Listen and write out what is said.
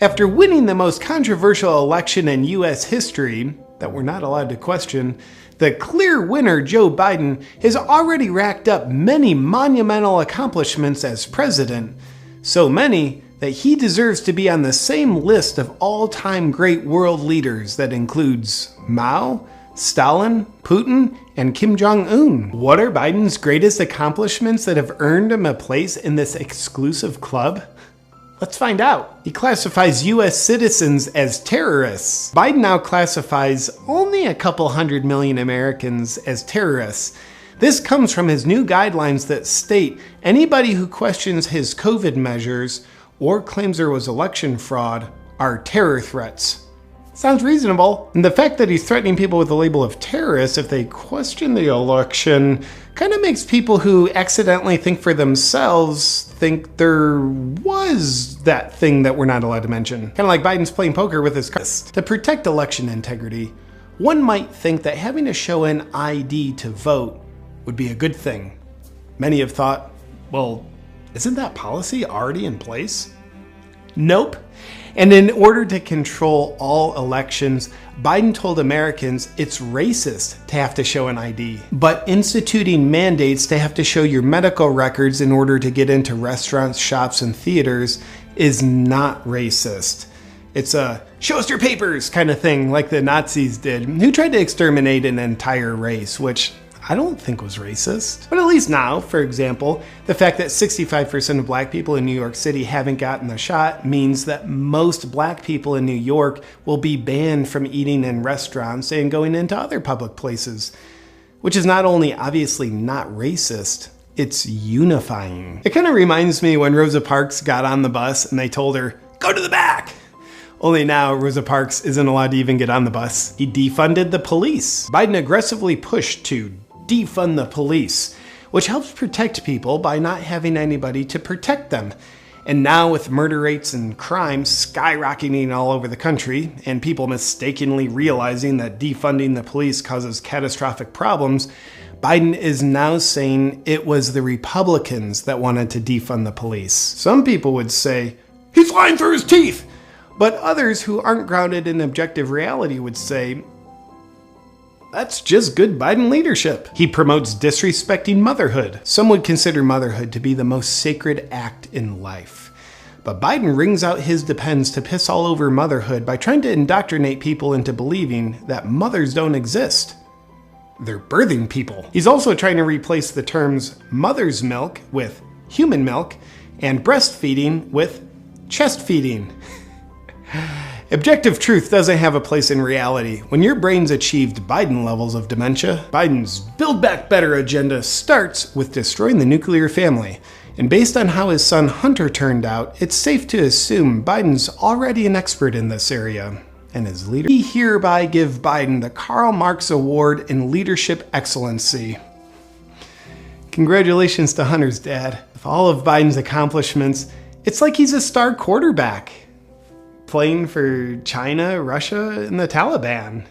After winning the most controversial election in U.S. history, that we're not allowed to question, the clear winner, Joe Biden, has already racked up many monumental accomplishments as president. So many that he deserves to be on the same list of all-time great world leaders that includes Mao, Stalin, Putin, and Kim Jong-un. What are Biden's greatest accomplishments that have earned him a place in this exclusive club? Let's find out. He classifies U.S. citizens as terrorists. Biden now classifies only a couple 100 million Americans as terrorists. This comes from his new guidelines that state anybody who questions his COVID measures or claims there was election fraud are terror threats. Sounds reasonable. And the fact that he's threatening people with the label of terrorists if they question the election kind of makes people who accidentally think for themselves think there was that thing that we're not allowed to mention. Kind of like Biden's playing poker with his cards. To protect election integrity, one might think that having to show an ID to vote would be a good thing. Many have thought, well, isn't that policy already in place? Nope. And in order to control all elections, Biden told Americans it's racist to have to show an ID. But instituting mandates to have to show your medical records in order to get into restaurants, shops, and theaters is not racist. It's a show us your papers kind of thing like the Nazis did, who tried to exterminate an entire race, which I don't think was racist. But at least now, for example, the fact that 65% of black people in New York City haven't gotten the shot means that most black people in New York will be banned from eating in restaurants and going into other public places, which is not only obviously not racist, it's unifying. It kind of reminds me when Rosa Parks got on the bus and they told her, go to the back. Only now, Rosa Parks isn't allowed to even get on the bus. He defunded the police. Biden aggressively pushed to defund the police, which helps protect people by not having anybody to protect them. And now with murder rates and crime skyrocketing all over the country, and people mistakenly realizing that defunding the police causes catastrophic problems, Biden is now saying it was the Republicans that wanted to defund the police. Some people would say, he's lying through his teeth! But others who aren't grounded in objective reality would say, that's just good Biden leadership. He promotes disrespecting motherhood. Some would consider motherhood to be the most sacred act in life. But Biden wrings out his depends to piss all over motherhood by trying to indoctrinate people into believing that mothers don't exist. They're birthing people. He's also trying to replace the terms mother's milk with human milk and breastfeeding with chest feeding. Objective truth doesn't have a place in reality. When your brain's achieved Biden levels of dementia, Biden's Build Back Better agenda starts with destroying the nuclear family. And based on how his son Hunter turned out, it's safe to assume Biden's already an expert in this area. And as leader, we hereby give Biden the Karl Marx Award in Leadership Excellency. Congratulations to Hunter's dad. With all of Biden's accomplishments, it's like he's a star quarterback playing for China, Russia, and the Taliban.